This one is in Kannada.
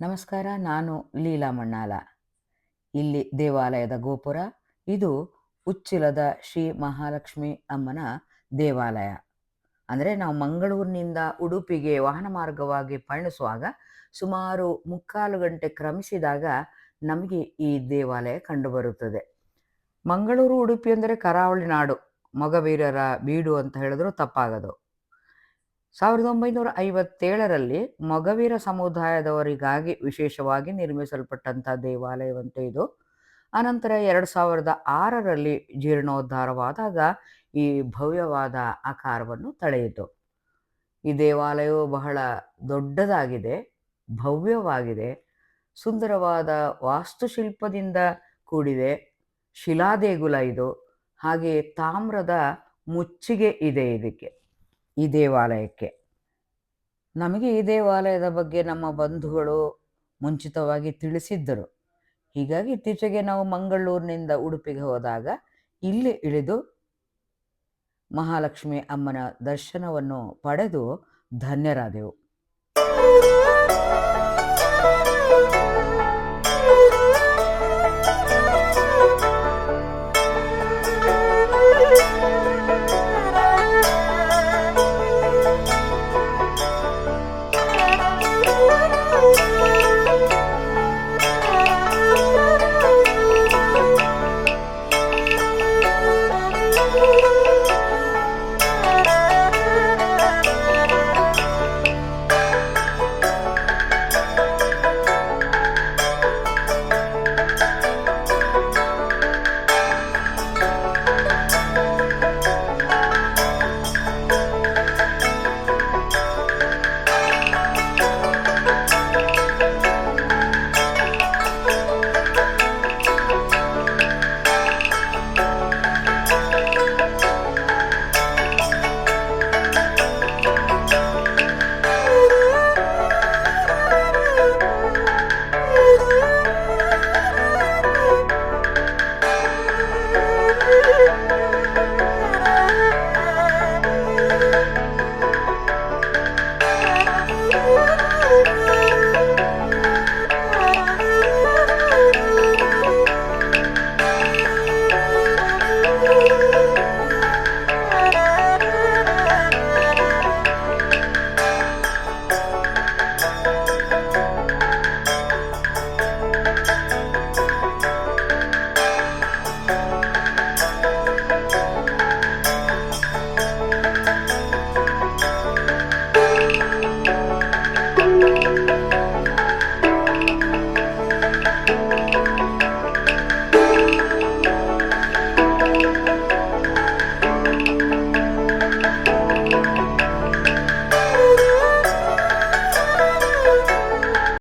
ನಮಸ್ಕಾರ. ನಾನು ಲೀಲಾ ಮಣ್ಣಾಲ. ಇಲ್ಲಿ ದೇವಾಲಯದ ಗೋಪುರ. ಇದು ಉಚ್ಚಿಲದ ಶ್ರೀ ಮಹಾಲಕ್ಷ್ಮಿ ಅಮ್ಮನ ದೇವಾಲಯ. ಅಂದರೆ ನಾವು ಮಂಗಳೂರಿನಿಂದ ಉಡುಪಿಗೆ ವಾಹನ ಮಾರ್ಗವಾಗಿ ಪಯಣಿಸುವಾಗ ಸುಮಾರು 3/4 ಗಂಟೆ ಕ್ರಮಿಸಿದಾಗ ನಮಗೆ ಈ ದೇವಾಲಯ ಕಂಡುಬರುತ್ತದೆ. ಮಂಗಳೂರು, ಉಡುಪಿ ಅಂದರೆ ಕರಾವಳಿ ನಾಡು, ಮೊಗವೀರರ ಬೀಡು ಅಂತ ಹೇಳಿದ್ರು ತಪ್ಪಾಗದು. 1957ರಲ್ಲಿ ಮೊಗವೀರ ಸಮುದಾಯದವರಿಗಾಗಿ ವಿಶೇಷವಾಗಿ ನಿರ್ಮಿಸಲ್ಪಟ್ಟಂಥ ದೇವಾಲಯವಂತೆ ಇದು. ಅನಂತರ 2006ರಲ್ಲಿ ಜೀರ್ಣೋದ್ಧಾರವಾದಾಗ ಈ ಭವ್ಯವಾದ ಆಕಾರವನ್ನು ತಳೆಯಿತು. ಈ ದೇವಾಲಯವು ಬಹಳ ದೊಡ್ಡದಾಗಿದೆ, ಭವ್ಯವಾಗಿದೆ, ಸುಂದರವಾದ ವಾಸ್ತುಶಿಲ್ಪದಿಂದ ಕೂಡಿದೆ. ಶಿಲಾದೇಗುಲ ಇದು. ಹಾಗೆಯೇ ತಾಮ್ರದ ಮುಚ್ಚಿಗೆ ಇದೆ ಇದಕ್ಕೆ, ಈ ದೇವಾಲಯಕ್ಕೆ. ನಮಗೆ ಈ ದೇವಾಲಯದ ಬಗ್ಗೆ ನಮ್ಮ ಬಂಧುಗಳು ಮುಂಚಿತವಾಗಿ ತಿಳಿಸಿದ್ದರು. ಹೀಗಾಗಿ ಇತ್ತೀಚೆಗೆ ನಾವು ಮಂಗಳೂರಿನಿಂದ ಉಡುಪಿಗೆ ಹೋದಾಗ ಇಲ್ಲಿ ಇಳಿದು ಮಹಾಲಕ್ಷ್ಮಿ ಅಮ್ಮನ ದರ್ಶನವನ್ನು ಪಡೆದು ಧನ್ಯರಾದೆವು.